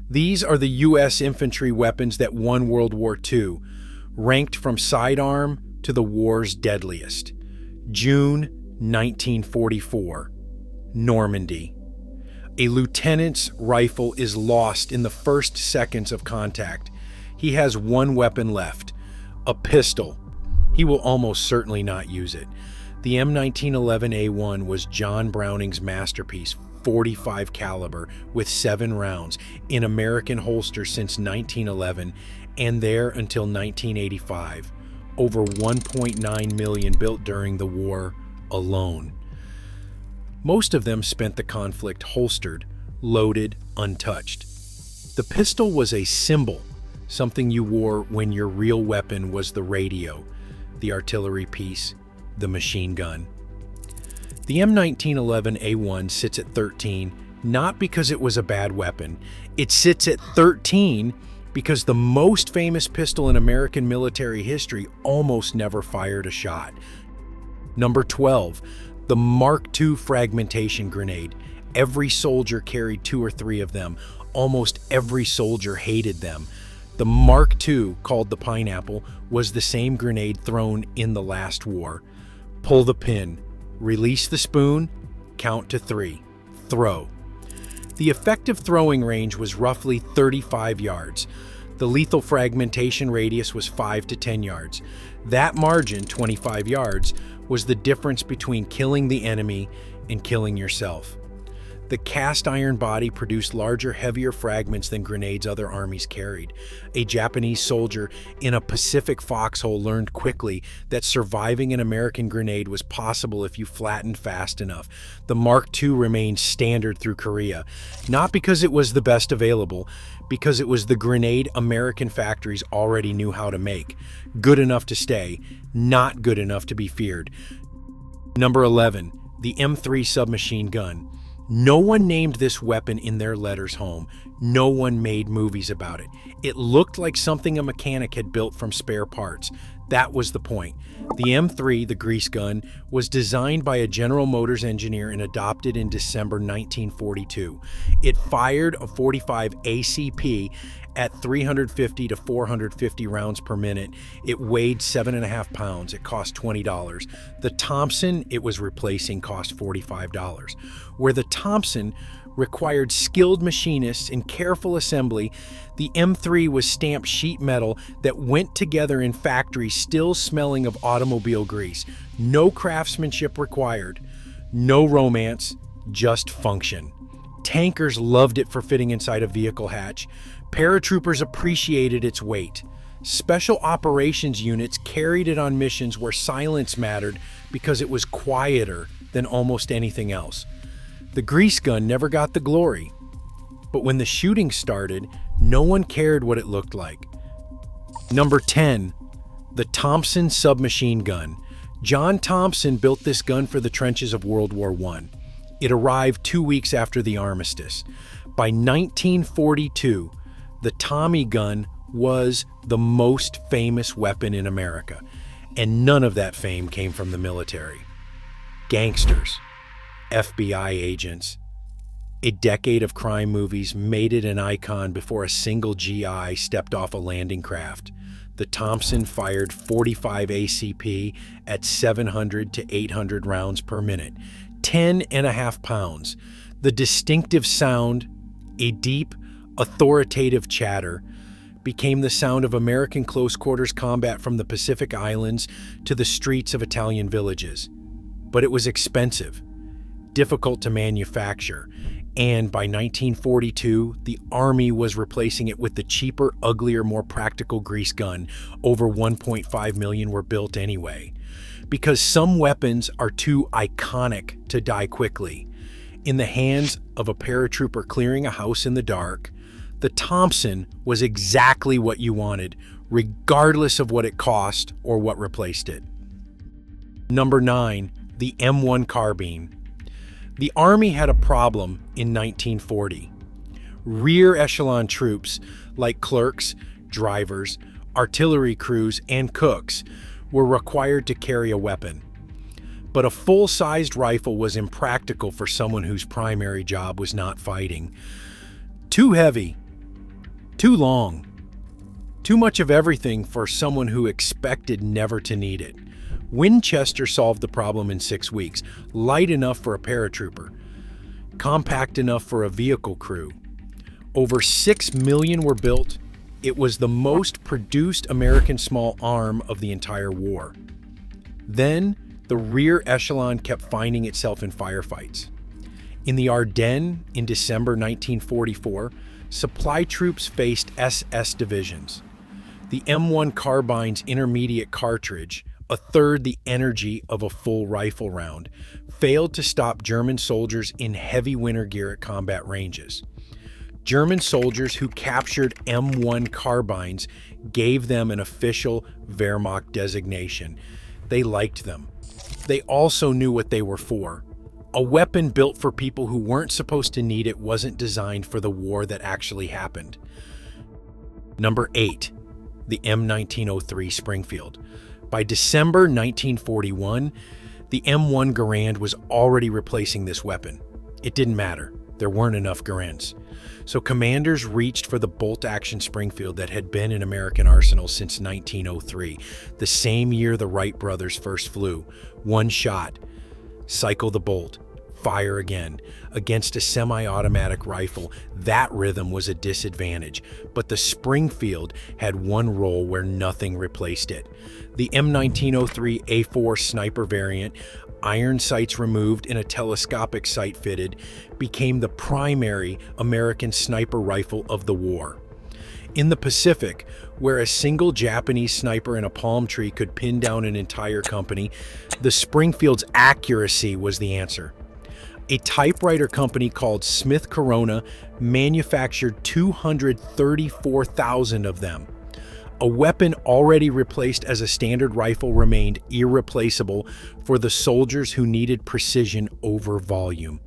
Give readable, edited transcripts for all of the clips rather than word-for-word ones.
These are the US infantry weapons that won World War II, ranked from Sidearm to the war's deadliest. June 1944, Normandy. A lieutenant's rifle is lost in the first seconds of contact. He has one weapon left, a pistol. He will almost certainly not use it. The M1911A1 was John Browning's masterpiece, 45 caliber with 7 rounds, in American holsters since 1911 and there until 1985. Over 1.9 million built during the war alone. Most of them spent the conflict holstered, loaded, untouched. The pistol was a symbol, something you wore when your real weapon was the radio, the artillery piece, the machine gun. The M1911A1 sits at 13, not because it was a bad weapon. It sits at 13 because the most famous pistol in American military history almost never fired a shot. Number 12, the Mark II fragmentation grenade. Every soldier carried 2 or 3 of them. Almost every soldier hated them. The Mark II, called the Pineapple, was the same grenade thrown in the last war. Pull the pin, release the spoon, count to 3, throw. The effective throwing range was roughly 35 yards. The lethal fragmentation radius was 5 to 10 yards. That margin, 25 yards, was the difference between killing the enemy and killing yourself. The cast iron body produced larger, heavier fragments than grenades other armies carried. A Japanese soldier in a Pacific foxhole learned quickly that surviving an American grenade was possible if you flattened fast enough. The Mark II remained standard through Korea, not because it was the best available, because it was the grenade American factories already knew how to make. Good enough to stay, not good enough to be feared. Number 11, the M3 submachine gun. No one named this weapon in their letters home. No one made movies about it. It looked like something a mechanic had built from spare parts. That was the point. The M3, the grease gun, was designed by a General Motors engineer and adopted in December 1942. It fired a 45 ACP at 350 to 450 rounds per minute. It weighed 7.5 pounds. It cost $20. The Thompson it was replacing cost $45. Where the Thompson required skilled machinists and careful assembly, the M3 was stamped sheet metal that went together in factories still smelling of automobile grease. No craftsmanship required, no romance, just function. Tankers loved it for fitting inside a vehicle hatch. Paratroopers appreciated its weight. Special operations units carried it on missions where silence mattered because it was quieter than almost anything else. The grease gun never got the glory, but when the shooting started, no one cared what it looked like. Number 10, the Thompson submachine gun. John Thompson built this gun for the trenches of World War I. It arrived 2 weeks after the armistice. By 1942, the Tommy gun was the most famous weapon in America, and none of that fame came from the military. Gangsters, FBI agents, a decade of crime movies made it an icon before a single GI stepped off a landing craft. The Thompson fired 45 ACP at 700 to 800 rounds per minute, 10.5 pounds. The distinctive sound, a deep, authoritative chatter, became the sound of American close-quarters combat from the Pacific Islands to the streets of Italian villages. But it was expensive, difficult to manufacture, and by 1942, the Army was replacing it with the cheaper, uglier, more practical grease gun. Over 1.5 million were built anyway. Because some weapons are too iconic to die quickly. In the hands of a paratrooper clearing a house in the dark, the Thompson was exactly what you wanted, regardless of what it cost or what replaced it. Number 9, the M1 carbine. The Army had a problem in 1940. Rear echelon troops, like clerks, drivers, artillery crews, and cooks, were required to carry a weapon. But a full-sized rifle was impractical for someone whose primary job was not fighting. Too heavy, Too long. Too much of everything for someone who expected never to need it. Winchester solved the problem in 6 weeks, light enough for a paratrooper, compact enough for a vehicle crew. Over 6 million were built. It was the most produced American small arm of the entire war. Then, the rear echelon kept finding itself in firefights. In the Ardennes in December 1944, supply troops faced SS divisions. The M1 carbine's intermediate cartridge, a third the energy of a full rifle round, failed to stop German soldiers in heavy winter gear at combat ranges. German soldiers who captured M1 carbines gave them an official Wehrmacht designation. They liked them. They also knew what they were for. A weapon built for people who weren't supposed to need it wasn't designed for the war that actually happened. Number 8. The M1903 Springfield. By December 1941, the M1 Garand was already replacing this weapon. It didn't matter. There weren't enough Garands. So commanders reached for the bolt-action Springfield that had been in American arsenals since 1903, the same year the Wright brothers first flew. One shot, cycle the bolt, fire again. Against a semi-automatic rifle, that rhythm was a disadvantage, but the Springfield had one role where nothing replaced it. The M1903 A4 sniper variant, iron sights removed and a telescopic sight fitted, became the primary American sniper rifle of the war. In the Pacific, where a single Japanese sniper in a palm tree could pin down an entire company, the Springfield's accuracy was the answer. A typewriter company called Smith Corona manufactured 234,000 of them. A weapon already replaced as a standard rifle remained irreplaceable for the soldiers who needed precision over volume.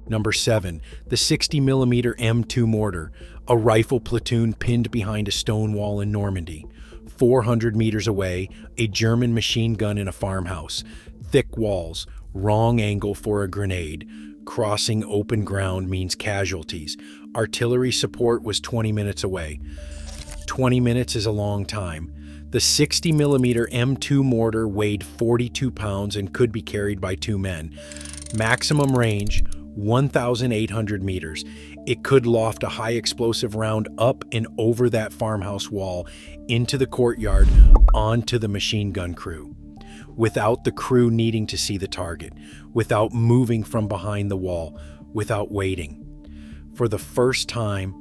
Number 7. The 60mm M2 mortar, a rifle platoon pinned behind a stone wall in Normandy. 400 meters away, a German machine gun in a farmhouse. Thick walls, wrong angle for a grenade. Crossing open ground means casualties. Artillery support was 20 minutes away. 20 minutes is a long time. The 60mm M2 mortar weighed 42 pounds and could be carried by 2 men. Maximum range, 1,800 meters. It could loft a high explosive round up and over that farmhouse wall, into the courtyard, onto the machine gun crew. Without the crew needing to see the target, without moving from behind the wall, without waiting. For the first time,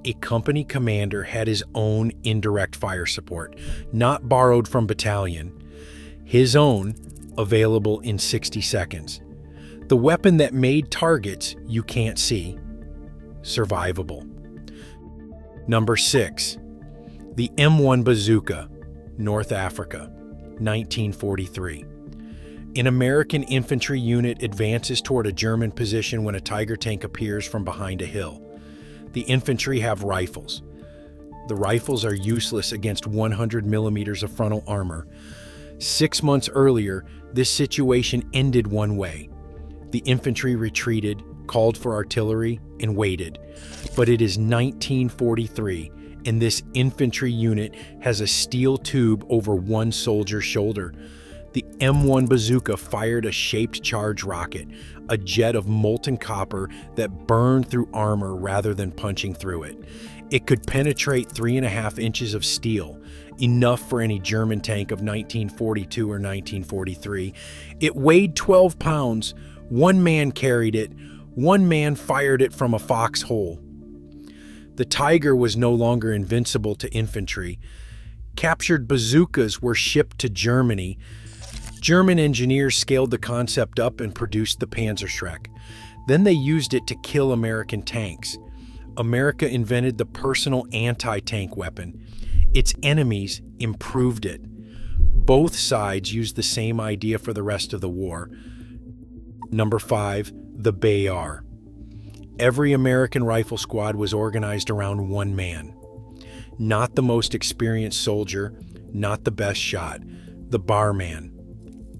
a company commander had his own indirect fire support, not borrowed from battalion, his own, available in 60 seconds. The weapon that made targets you can't see survivable. Number 6. The M1 Bazooka, North Africa, 1943. An American infantry unit advances toward a German position when a Tiger tank appears from behind a hill. The infantry have rifles. The rifles are useless against 100 millimeters of frontal armor. 6 months earlier, this situation ended one way. The infantry retreated, called for artillery, and waited. But it is 1943, and this infantry unit has a steel tube over one soldier's shoulder. The M1 Bazooka fired a shaped charge rocket, a jet of molten copper that burned through armor rather than punching through it. It could penetrate 3.5 inches of steel, enough for any German tank of 1942 or 1943. It weighed 12 pounds. One man carried it. One man fired it from a foxhole. The Tiger was no longer invincible to infantry. Captured bazookas were shipped to Germany. German engineers scaled the concept up and produced the Panzerschreck. Then they used it to kill American tanks. America invented the personal anti-tank weapon. Its enemies improved it. Both sides used the same idea for the rest of the war. Number 5, the BAR. Every American rifle squad was organized around one man. Not the most experienced soldier, not the best shot, the BAR man.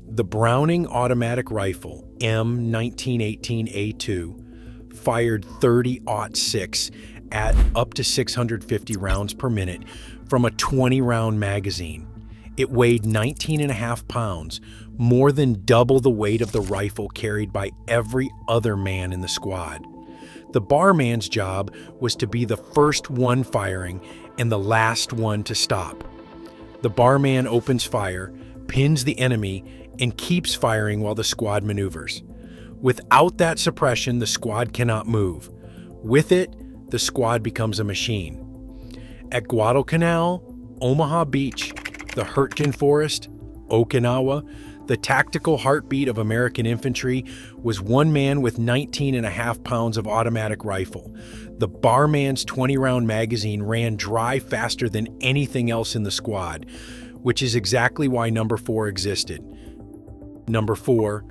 The Browning automatic rifle, M1918A2, fired .30-06 at up to 650 rounds per minute from a 20-round magazine. It weighed 19.5 pounds, more than double the weight of the rifle carried by every other man in the squad. The barman's job was to be the first one firing and the last one to stop. The barman opens fire, pins the enemy, and keeps firing while the squad maneuvers. Without that suppression, the squad cannot move. With it, the squad becomes a machine. At Guadalcanal, Omaha Beach, the Hurtgen Forest, Okinawa, the tactical heartbeat of American infantry was one man with 19.5 pounds of automatic rifle. The barman's 20-round magazine ran dry faster than anything else in the squad, which is exactly why number 4 existed. Number 4,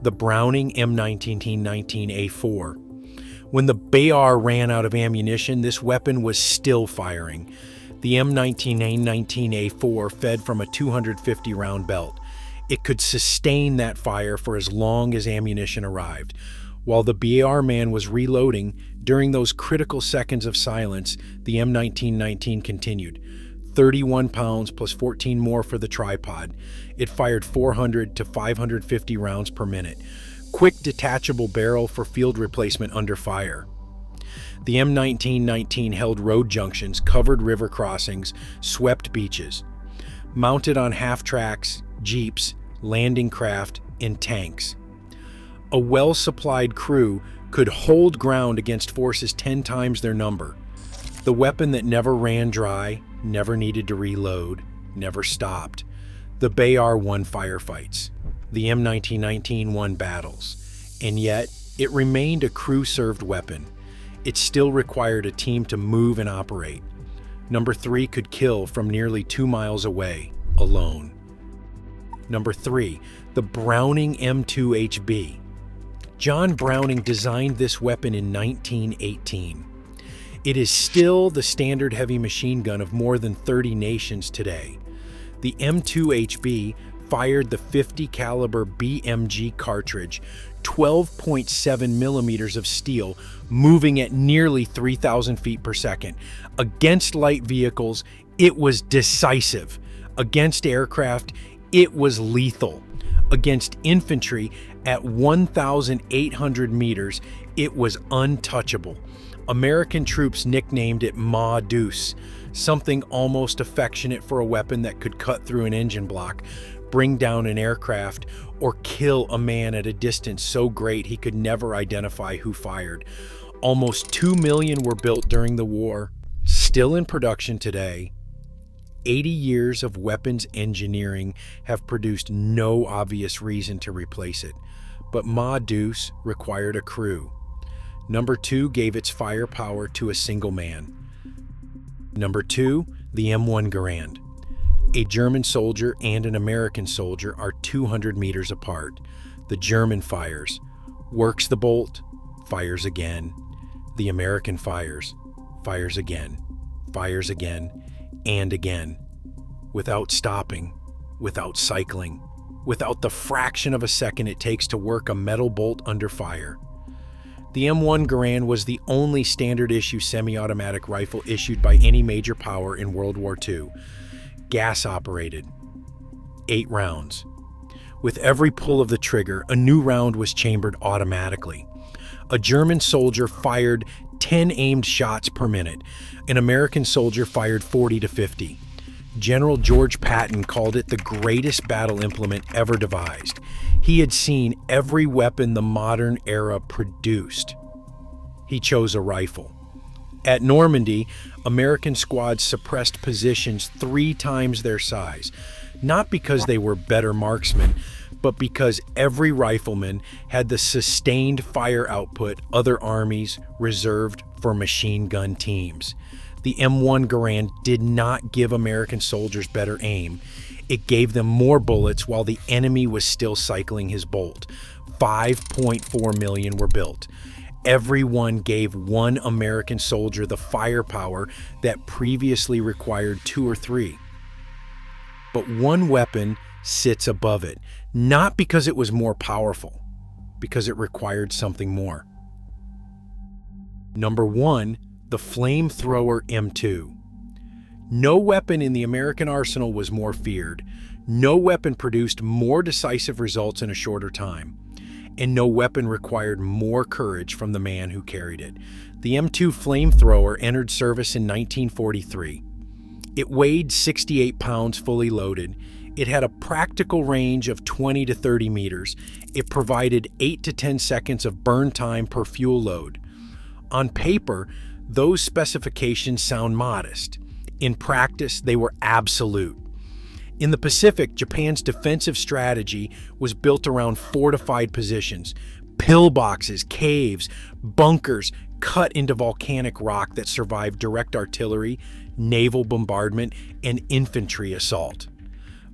the Browning M1903 When the BAR ran out of ammunition, this weapon was still firing. The M1919A4 fed from a 250-round belt. It could sustain that fire for as long as ammunition arrived. While the BAR man was reloading, during those critical seconds of silence, the M1919 continued. 31 pounds plus 14 more for the tripod. It fired 400 to 550 rounds per minute. Quick detachable barrel for field replacement under fire. The M1919 held road junctions, covered river crossings, swept beaches. Mounted on half-tracks, jeeps, landing craft, and tanks. A well-supplied crew could hold ground against forces 10 times their number. The weapon that never ran dry, never needed to reload, never stopped. The BAR won firefights. The M1919 won battles. And yet, it remained a crew-served weapon. It still required a team to move and operate. Number 3 could kill from nearly 2 miles away, alone. Number 3, the Browning M2HB. John Browning designed this weapon in 1918. It is still the standard heavy machine gun of more than 30 nations today. The M2HB fired the 50 caliber BMG cartridge, 12.7 millimeters of steel, moving at nearly 3,000 feet per second. Against light vehicles, it was decisive. Against aircraft, it was lethal. Against infantry at 1,800 meters, it was untouchable. American troops nicknamed it Ma Deuce, something almost affectionate for a weapon that could cut through an engine block, bring down an aircraft, or kill a man at a distance so great he could never identify who fired. Almost 2 million were built during the war, still in production today. 80 years of weapons engineering have produced no obvious reason to replace it, but Ma Deuce required a crew. Number 2 gave its firepower to a single man. Number 2, the M1 Garand. A German soldier and an American soldier are 200 meters apart. The German fires, works the bolt, fires again. The American fires again, and again, without stopping, without cycling, without the fraction of a second it takes to work a metal bolt under fire. The M1 Garand was the only standard-issue semi-automatic rifle issued by any major power in World War II. Gas-operated. 8 rounds. With every pull of the trigger, a new round was chambered automatically. A German soldier fired 10 aimed shots per minute. An American soldier fired 40 to 50. General George Patton called it the greatest battle implement ever devised. He had seen every weapon the modern era produced. He chose a rifle. At Normandy, American squads suppressed positions 3 times their size, not because they were better marksmen, but because every rifleman had the sustained fire output other armies reserved for machine gun teams. The M1 Garand did not give American soldiers better aim. It gave them more bullets while the enemy was still cycling his bolt. 5.4 million were built. Every one gave one American soldier the firepower that previously required 2 or 3. But one weapon sits above it, not because it was more powerful, because it required something more. Number 1, the Flamethrower M2. No weapon in the American arsenal was more feared. No weapon produced more decisive results in a shorter time. And no weapon required more courage from the man who carried it. The M2 Flamethrower entered service in 1943. It weighed 68 pounds fully loaded. It had a practical range of 20 to 30 meters. It provided 8 to 10 seconds of burn time per fuel load. On paper, those specifications sound modest. In practice, they were absolute. In the Pacific, Japan's defensive strategy was built around fortified positions, pillboxes, caves, bunkers cut into volcanic rock that survived direct artillery, naval bombardment, and infantry assault.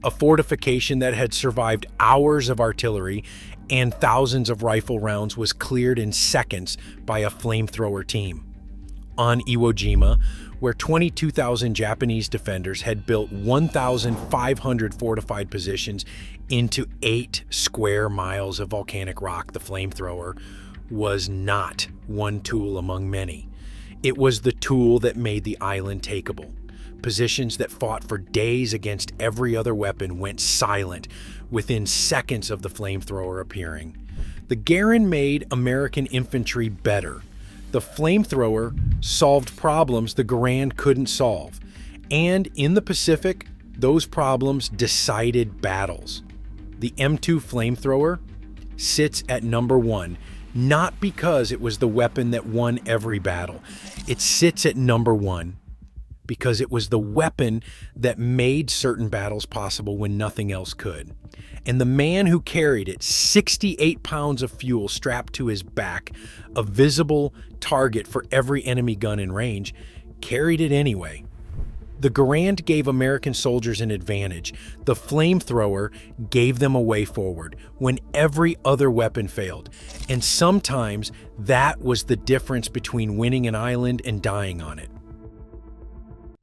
A fortification that had survived hours of artillery and thousands of rifle rounds was cleared in seconds by a flamethrower team. On Iwo Jima, where 22,000 Japanese defenders had built 1,500 fortified positions into 8 square miles of volcanic rock, the flamethrower was not one tool among many. It was the tool that made the island takeable. Positions that fought for days against every other weapon went silent within seconds of the flamethrower appearing. The Garand made American infantry better. The flamethrower solved problems the Garand couldn't solve. And in the Pacific, those problems decided battles. The M2 Flamethrower sits at number 1, not because it was the weapon that won every battle. It sits at number 1 because it was the weapon that made certain battles possible when nothing else could. And the man who carried it, 68 pounds of fuel strapped to his back, a visible target for every enemy gun in range, carried it anyway. The Garand gave American soldiers an advantage. The flamethrower gave them a way forward when every other weapon failed. And sometimes that was the difference between winning an island and dying on it.